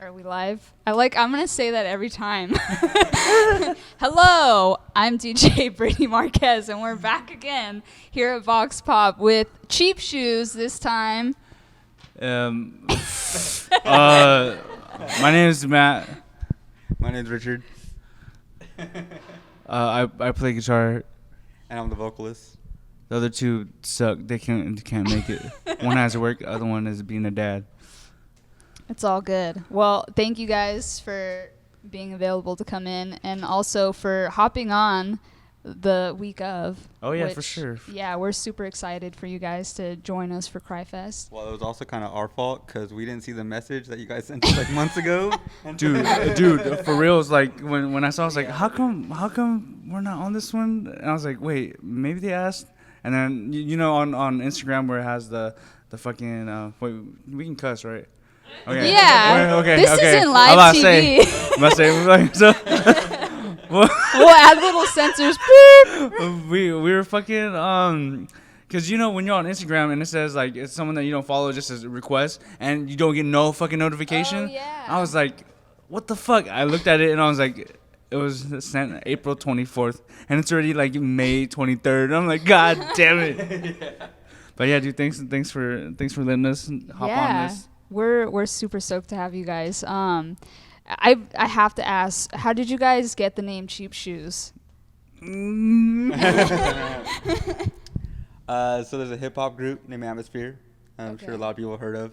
Are we live? I'm gonna say that every time. Hello, I'm DJ Brittany Marquez, and we're back again here at Vox Pop with Cheap Shoes this time. My name is Matt. My name's Richard, I play guitar. and I'm the vocalist. The other two suck. They can't make it. One has to work. The other one is being a dad. It's all good. Well, thank you guys for being available to come in and also for hopping on the week of. Oh, yeah, for sure. Yeah, we're super excited for you guys to join us for Crye Fest. Well, it was also kind of our fault because we didn't see the message that you guys sent us like months ago. Dude, for real, it's like when I saw, I was like, how come we're not on this one? And I was like, wait, maybe they asked. And then you know on Instagram where it has the fucking wait, we can cuss, right? Okay. Yeah. Okay. This okay. isn't live I'm TV. about to say like, so. We'll add little sensors. Beep. we were fucking because you know when you're on Instagram and it says like it's someone that you don't follow just as a request and you don't get no fucking notification. Oh, yeah. I was like, what the fuck? I looked at it and I was like, it was sent April 24th and it's already like May 23rd. I'm like, God damn it. Yeah. But yeah, dude, thanks for letting us hop on this. We're super stoked to have you guys. I have to ask, how did you guys get the name Cheap Shoes? So there's a hip hop group named Atmosphere. I'm sure a lot of people have heard of.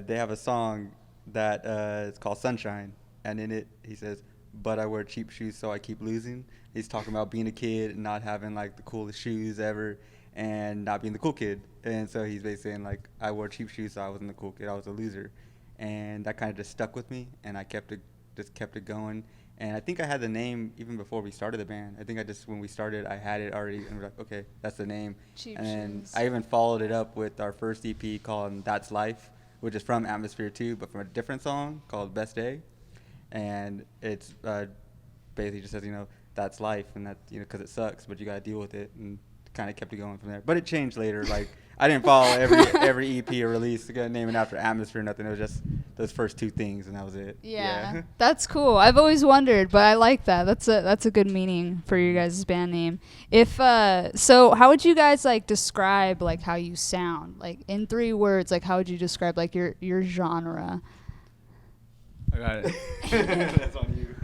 They have a song that it's called Sunshine, and in it he says, "But I wear cheap shoes, so I keep losing." He's talking about being a kid and not having like the coolest shoes ever, and not being the cool kid. And so he's basically saying like, I wore cheap shoes, so I wasn't the cool kid. I was a loser, and that kind of just stuck with me, and I kept it going. And I think I had the name even before we started the band. I think when we started, I had it already, and we're like, okay, that's the name. Cheap and Shoes. I even followed it up with our first EP called That's Life, which is from Atmosphere too, but from a different song called Best Day. And it's basically just says, that's life, and that, because it sucks, but you got to deal with it, and kind of kept it going from there. But it changed later. Like, I didn't follow every EP or release to get naming after Atmosphere or nothing. It was just those first two things, and that was it. Yeah. That's cool. I've always wondered, but I like that. That's a good meaning for your guys' band name. So how would you guys like describe like how you sound? Like in 3 words, like how would you describe like your genre? I got it. That's on you.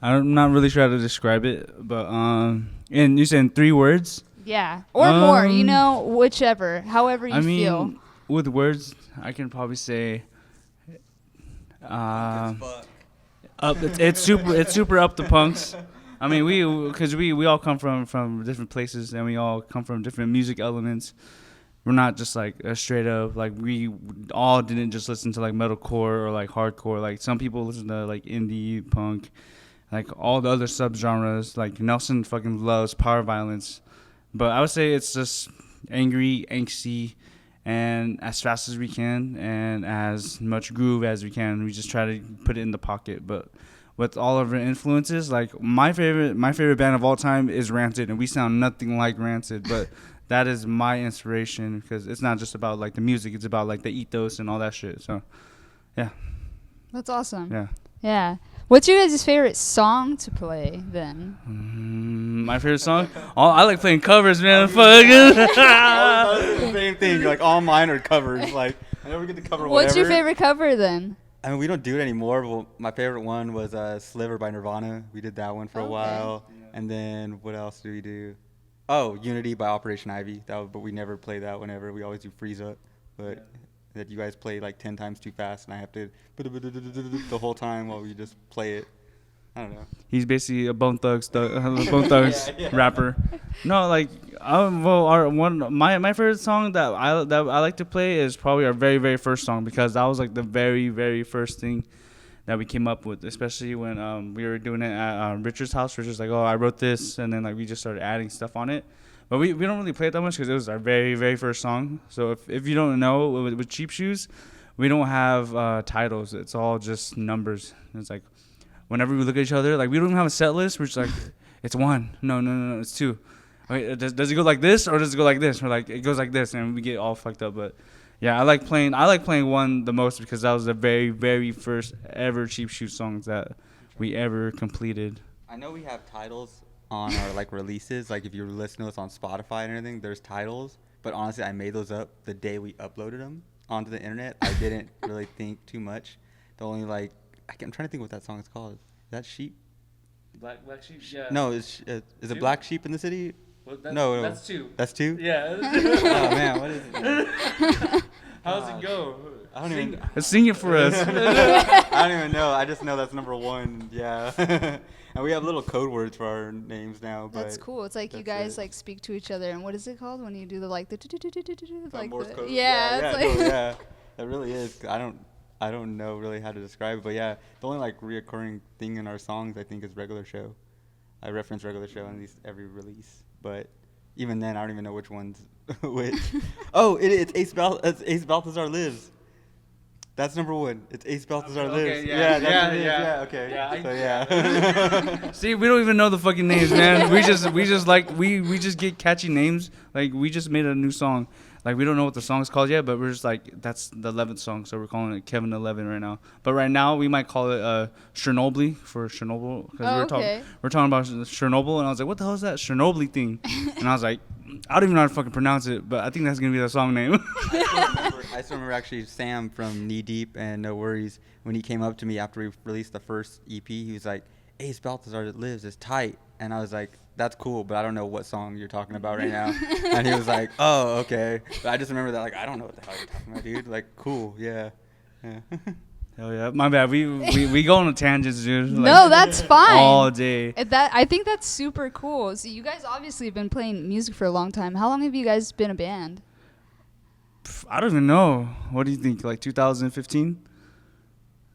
I'm not really sure how to describe it, but and you said in 3 words. Yeah, or more, whichever, however you feel. With words, I can probably say, it's super up the punks. I mean, we all come from different places and we all come from different music elements. We're not just like a straight up like we all didn't just listen to like metalcore or like hardcore. Like some people listen to like indie punk, like all the other subgenres. Like Nelson fucking loves power violence. But I would say it's just angry, angsty, and as fast as we can, and as much groove as we can. We just try to put it in the pocket. But with all of our influences, like my favorite band of all time is Rancid, and we sound nothing like Rancid. But that is my inspiration because it's not just about like the music; it's about like the ethos and all that shit. So, yeah. That's awesome. Yeah. Yeah. What's your guys' favorite song to play then? My favorite song? I like playing covers, man. The same thing. Like all mine are covers. Like I never get to cover whatever. What's your favorite cover then? I mean, we don't do it anymore. But my favorite one was "Sliver" by Nirvana. We did that one for a while. Yeah. And then what else do we do? Oh, "Unity" by Operation Ivy. But we never play that whenever. We always do "Freeze Up." But that you guys play like 10 times too fast, and I have to the whole time while we just play it. I don't know. He's basically a Bone Thugs rapper. No, like my favorite song that I like to play is probably our very very first song because that was like the very very first thing that we came up with, especially when we were doing it at Richard's house. Richard's like, oh, I wrote this, and then like we just started adding stuff on it. But we don't really play it that much because it was our very, very first song. So if you don't know, with Cheap Shoes, we don't have titles. It's all just numbers. It's like whenever we look at each other, like we don't even have a set list. We're just like, it's 1. No, it's 2. Wait, does it go like this or does it go like this? We're like, it goes like this, and we get all fucked up. But Yeah, I like playing one the most because that was the very, very first ever Cheap Shoot songs that we ever completed. I know we have titles on our like releases. Like if you listen to us on Spotify and everything, there's titles. But honestly, I made those up the day we uploaded them onto the internet. I didn't really think too much. The only like I'm trying to think what that song is called. Is that Sheep? Black Sheep. Yeah. No, is it Black Sheep in the City? Well, No, that's 2. That's 2? Yeah. Oh man, what is it? How's it go? I don't even. Sing it for us. I don't even know. I just know that's number 1. Yeah. And we have little code words for our names now. But That's cool. It's like you guys like speak to each other, and what is it called when you do the like the like Morse code. yeah, it's like yeah. It really is. I don't know really how to describe it, but yeah, the only like reoccurring thing in our songs I think is Regular Show. I reference Regular Show in every release, but even then I don't even know which one's which. Oh, it's Ace Balthazar Lives. That's number 1. It's Ace Balthazar Lives. Yeah. Okay. Yeah, So yeah. See, we don't even know the fucking names, man. we just get catchy names. Like we just made a new song. Like we don't know what the song's called yet, but we're just like that's the 11th song, so we're calling it Kevin 11 right now. But right now we might call it Chernobyl for Chernobyl because we're talking about Chernobyl, and I was like, what the hell is that Chernobyl thing? And I was like, I don't even know how to fucking pronounce it, but I think that's gonna be the song name. I still remember actually Sam from Knee Deep and No Worries when he came up to me after we released the first EP. He was like, Ace Balthazar Lives is tight, and I was like, that's cool, but I don't know what song you're talking about right now. And he was like, oh, okay. But I just remember that, like, I don't know what the hell you're talking about, dude. Like, cool, yeah. Hell yeah, my bad. We go on tangents, dude. Like, no, that's fine. All day. I think that's super cool. So you guys obviously have been playing music for a long time. How long have you guys been a band? I don't even know. What do you think? Like 2015?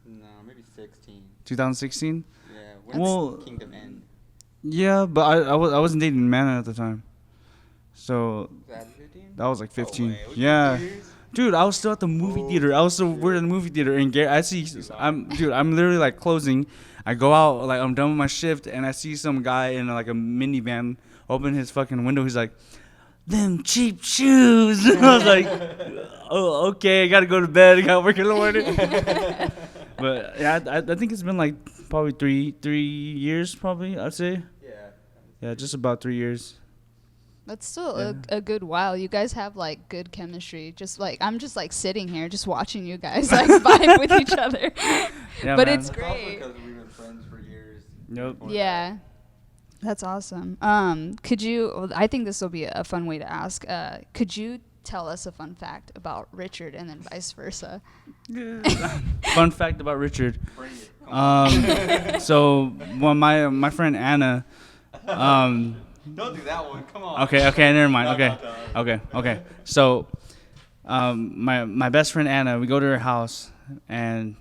No, maybe 16. 2016? Yeah. Well, Kingdom End? Yeah, but I wasn't dating Mana at the time. So Was that 15? that was like 15. No way. Was it Yeah. years? Dude, I was still at the movie theater. We're in the movie theater, and I'm literally like closing. I go out, like I'm done with my shift, and I see some guy in like a minivan open his fucking window. He's like, "Them cheap shoes." I was like, "Oh, okay, I gotta go to bed. I gotta work in the morning." But yeah, I think it's been like probably three years, probably I'd say. Yeah, just about 3 years. That's still a good while. You guys have like good chemistry. Just like I'm just like sitting here, just watching you guys like vibe with each other. Yeah, but man. it's That's great. also because we've been friends for years. Yep. Yeah, that's awesome. Could you? I think this will be a fun way to ask. Could you tell us a fun fact about Richard, and then vice versa? Fun fact about Richard. So when my friend Anna. Don't do that one. Come on. Okay, never mind. Okay. So, my best friend Anna, we go to her house and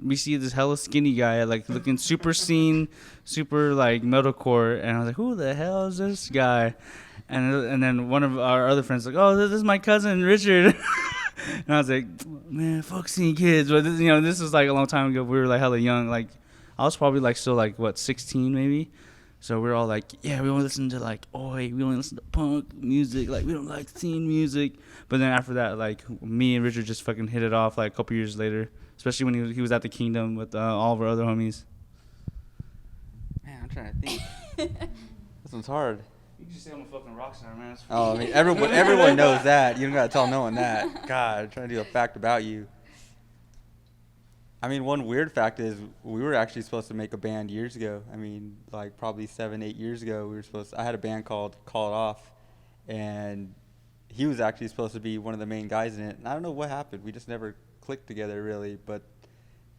we see this hella skinny guy, like looking super super like metalcore, and I was like, who the hell is this guy? And then one of our other friends like, oh, this is my cousin Richard. And I was like, man, fuck seeing kids. But this was like a long time ago. We were like hella young. Like I was probably like still like 16 maybe. So we're all like, yeah, we only listen to like Oi, we only listen to punk music, like we don't like scene music. But then after that, like me and Richard just fucking hit it off like a couple years later, especially when he was at the Kingdom with all of our other homies. Man, I'm trying to think. This one's hard. You can just say I'm a fucking rock star, man. Oh, I mean, everyone knows that. You don't gotta tell no one that. God, I'm trying to do a fact about you. I mean, one weird fact is we were actually supposed to make a band years ago. I mean, like probably 7-8 years ago, I had a band called Call It Off, and he was actually supposed to be one of the main guys in it. And I don't know what happened. We just never clicked together really, but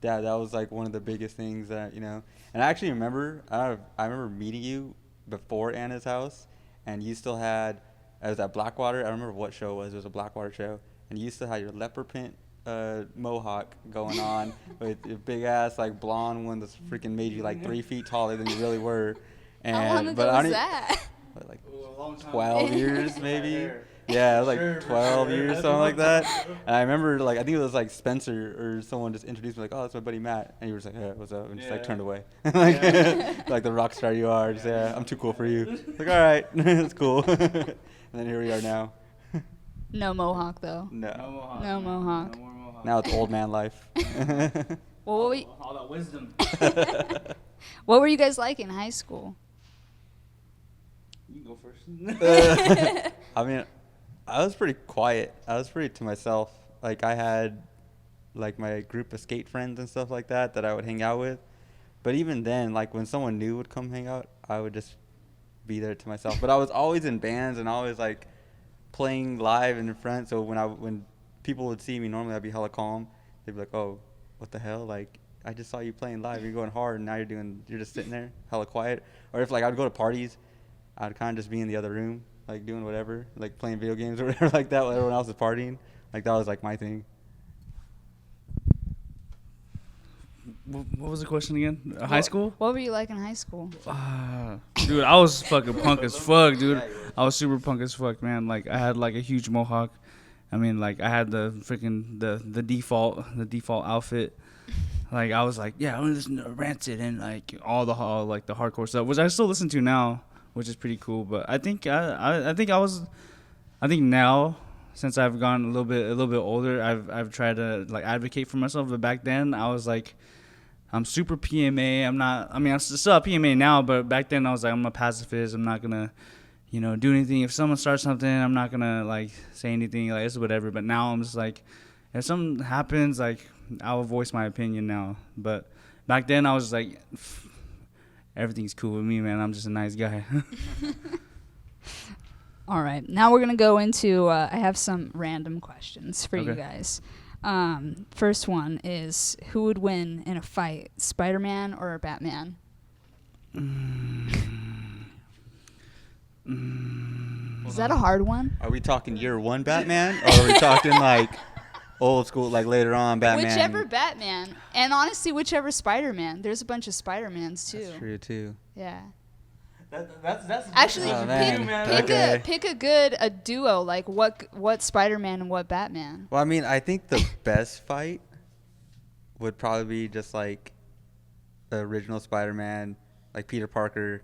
that was like one of the biggest things that, And I actually remember, I remember meeting you before Anna's house, and you still had, I was at Blackwater. I don't remember what show it was. It was a Blackwater show, and you still had your leopard print mohawk going on with your big ass like blonde one that's freaking made you like 3 feet taller than you really were. And How long ago was that? What, like 12 years maybe. Yeah, it was like 12 years, something like that. And I remember, like, I think it was like Spencer or someone just introduced me, like, oh, that's my buddy Matt. And you were just like, hey, what's up? And just like turned away. Like the rock star you are. Just, yeah, I'm too cool for you. Like, all right, it's cool. And then here we are now. No mohawk though. No. mohawk. No mohawk. No more mohawk. Now it's old man life. Well, All that wisdom. what were you guys like in high school? You can go first. I mean, I was pretty quiet. I was pretty to myself. Like I had like my group of skate friends and stuff like that I would hang out with. But even then, like when someone new would come hang out, I would just be there to myself. But I was always in bands and always like playing live in the front. So when people would see me, normally I'd be hella calm. They'd be like, "Oh, what the hell? Like I just saw you playing live. You're going hard, and now you're just sitting there, hella quiet." Or if like I'd go to parties, I'd kind of just be in the other room, like doing whatever, like playing video games or whatever like that while everyone else is partying. Like that was like my thing. What was the question again? High school? What were you like in high school? Dude, I was fucking punk as fuck, dude. I was super punk as fuck, man. Like I had like a huge mohawk. I mean, like I had the freaking the default outfit. Like I was like, yeah, I'm gonna listen to Rancid and like all the hardcore stuff, which I still listen to now, which is pretty cool. But I think now, since I've gone a little bit older, I've tried to like advocate for myself. But back then, I was like, I'm super PMA. I'm still a PMA now, but back then I was like, I'm a pacifist. I'm not gonna, do anything. If someone starts something, I'm not gonna like say anything. Like it's whatever. But now I'm just like, if something happens, like I'll voice my opinion now. But back then I was just like, everything's cool with me, man. I'm just a nice guy. All right. Now we're going to go into, I have some random questions for you Okay. guys. First one is, who would win in a fight, Spider-Man or Batman? Is that a hard one? Are we talking year one Batman, or are we talking like old school, like later on Batman? Whichever Batman. And honestly, whichever Spider-Man. There's a bunch of Spider-Mans, too. That's true too. Yeah. That's Actually, Oh, man. pick a duo, like what Spider-Man and what Batman. Well, I mean, I think the best fight would probably be just like the original Spider-Man, like Peter Parker,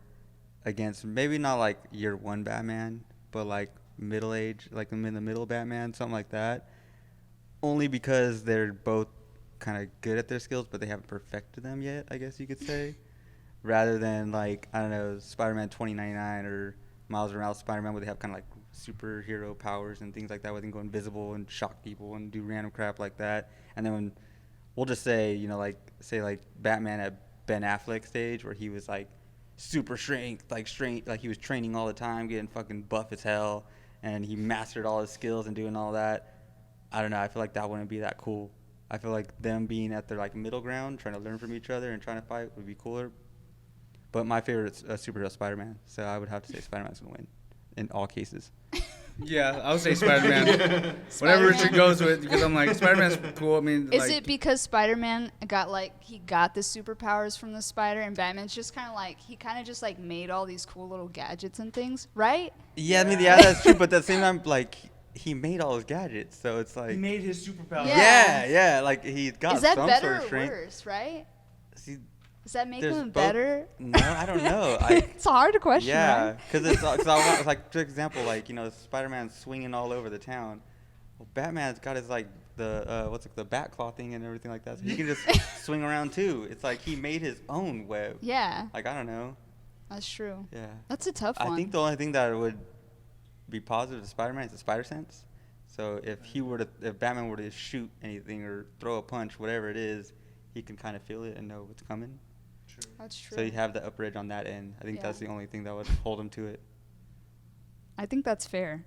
against maybe not like year one Batman, but like middle age, like in the middle Batman, something like that. Only because they're both kind of good at their skills, but they haven't perfected them yet, I guess you could say. Rather than like, I don't know, Spider-Man 2099 or Miles Morales Spider-Man, where they have kind of like superhero powers and things like that, where they can go invisible and shock people and do random crap like that. And then when we'll just say, like Batman at Ben Affleck's stage, where he was like super strength, like he was training all the time, getting fucking buff as hell, and he mastered all his skills and doing all that. I don't know. I feel like that wouldn't be that cool. I feel like them being at their like middle ground, trying to learn from each other and trying to fight would be cooler. But my favorite is superhero Spider-Man, so I would have to say Spider-Man's gonna win in all cases. Yeah, I would say Spider-Man. Whatever Richard goes with, because I'm like, Spider-Man's cool. I mean, Is it because Spider-Man got the superpowers from the spider, and Batman's just kind of like, he kind of just like made all these cool little gadgets and things, right? Yeah, I mean, yeah, that's true. But at the same time, like, he made all his gadgets, so it's like, he made his superpower? yeah, like he got Is that some better sort of or strength. worse, right? See, Does that make there's them both- better? No, I don't know. It's a hard question, Yeah, right? because it's like, for example, like, Spider-Man's swinging all over the town. Well, Batman's got his like the bat claw thing and everything like that, so he can just swing around too. It's like he made his own web. Yeah, Like, I don't know. that's true. Yeah. That's a tough one. I think the only thing that would be positive to Spider-Man is the spider sense. So if Batman were to shoot anything or throw a punch, whatever it is, he can kind of feel it and know what's coming. That's true. So he'd have the upper edge on that end. I think Yeah. that's the only thing that would hold him to it. I think that's fair.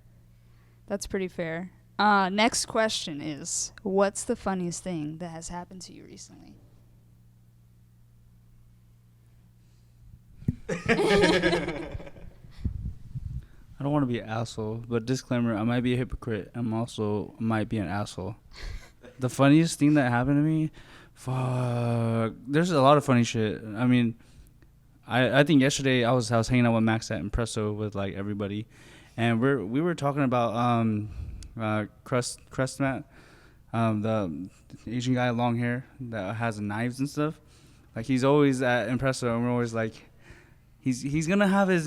That's pretty fair. Next question is, what's the funniest thing that has happened to you recently? I don't want to be an asshole, but disclaimer, I might be a hypocrite. I'm also might be an asshole. The funniest thing that happened to me, fuck. There's a lot of funny shit. I mean, I think yesterday I was hanging out with Max at Impresso with like everybody, and we were talking about Crust Matt, the Asian guy, long hair that has knives and stuff. Like he's always at Impresso, and we're always like, he's gonna have his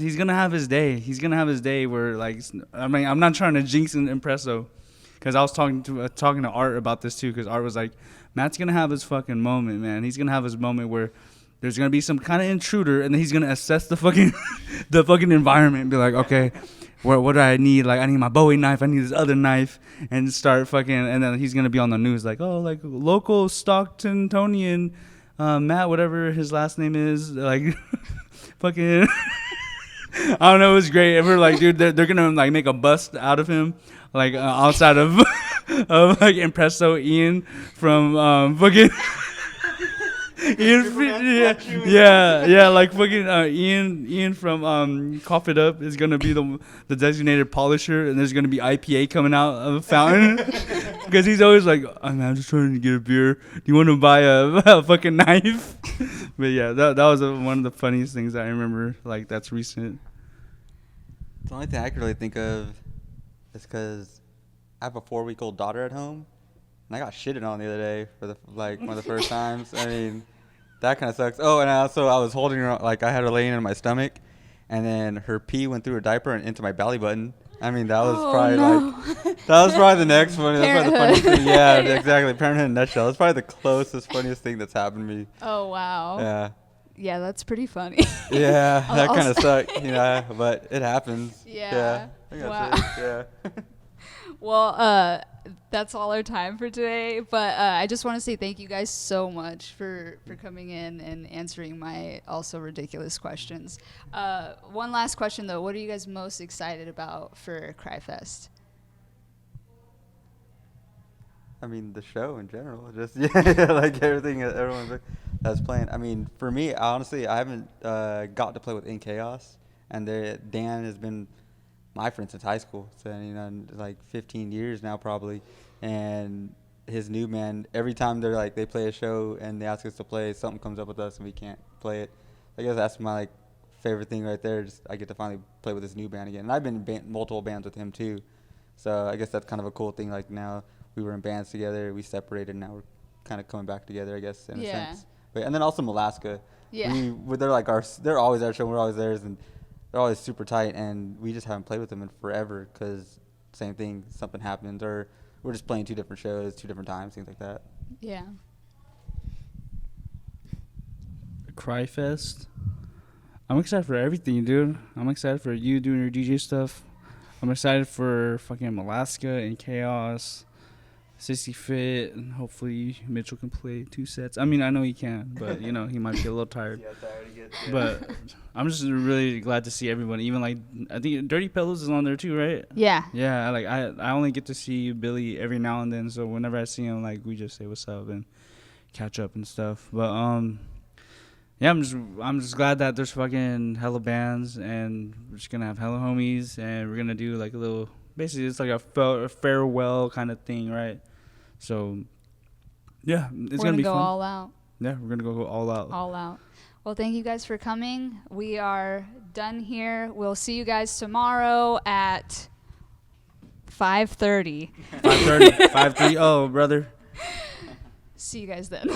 day. He's gonna have his day where like, I mean, I'm not trying to jinx an Impresso, because I was talking to Art about this too, because Art was like, Matt's gonna have his fucking moment, man. He's gonna have his moment where there's gonna be some kind of intruder, and then he's gonna assess the fucking the fucking environment and be like, okay, what do I need? Like, I need my Bowie knife, I need this other knife, and start fucking, and then he's gonna be on the news like, oh, like local Stockton Tonian, Matt, whatever his last name is, like fucking I don't know, it was great. And we're like, dude, they're gonna like make a bust out of him, like outside of of like Impresso Ian from fucking Ian, yeah, like fucking Ian from Cough It Up is gonna be the designated polisher, and there's gonna be IPA coming out of a fountain, because he's always like, I'm just trying to get a beer. Do you want to buy a fucking knife? But yeah, that was one of the funniest things I remember. Like, that's recent. The only thing I could really think of is because I have a 4-week-old daughter at home, and I got shitted on the other day for one of the first times. I mean, that kind of sucks. Oh, and I was holding her, like I had her laying in my stomach, and then her pee went through her diaper and into my belly button. I mean, that was probably the next funny. That's probably the funniest thing. Yeah, exactly. Parenthood in a nutshell. That's probably the closest, funniest thing that's happened to me. Oh wow. Yeah. Yeah, that's pretty funny. Yeah, that kind of sucked, but it happens. Yeah. I think Wow. that's it. Yeah. Well, that's all our time for today. But I just want to say thank you guys so much for coming in and answering my also ridiculous questions. One last question, though. What are you guys most excited about for Crye Fest? I mean, the show in general. Just, like everything everyone that's playing. I mean, for me, honestly, I haven't got to play with In Chaos. And Dan has been my friend since high school. So, like 15 years now probably. And his new band, every time they play a show and they ask us to play, something comes up with us and we can't play it. I guess that's my favorite thing right there. Just I get to finally play with this new band again. And I've been in multiple bands with him too. So I guess that's kind of a cool thing. Like now we were in bands together, we separated, now we're kind of coming back together, I guess, in a sense. But, and then also Alaska. Yeah. They're always our show, we're always theirs, and they're always super tight, and we just haven't played with them in forever because same thing, something happens, or we're just playing 2 different shows, 2 different times, things like that. Yeah. Crye Fest. I'm excited for everything, dude. I'm excited for you doing your DJ stuff. I'm excited for fucking Alaska and Chaos, 60 Fit, and hopefully Mitchell can play 2 sets. I mean, I know he can, but he might get a little tired. But I'm just really glad to see everybody. Even I think Dirty Pillows is on there too, right? Yeah. Yeah, I only get to see Billy every now and then, so whenever I see him, we just say what's up and catch up and stuff. But yeah, I'm just glad that there's fucking hella bands, and we're just gonna have hella homies, and we're gonna do a little, basically it's like a farewell kind of thing, right? So yeah, it's gonna be fun. We're gonna go all out. Yeah, we're gonna go all out. All out. Well, thank you guys for coming. We are done here. We'll see you guys tomorrow at 5:30. 5:30. 5:30. Oh, brother. See you guys then.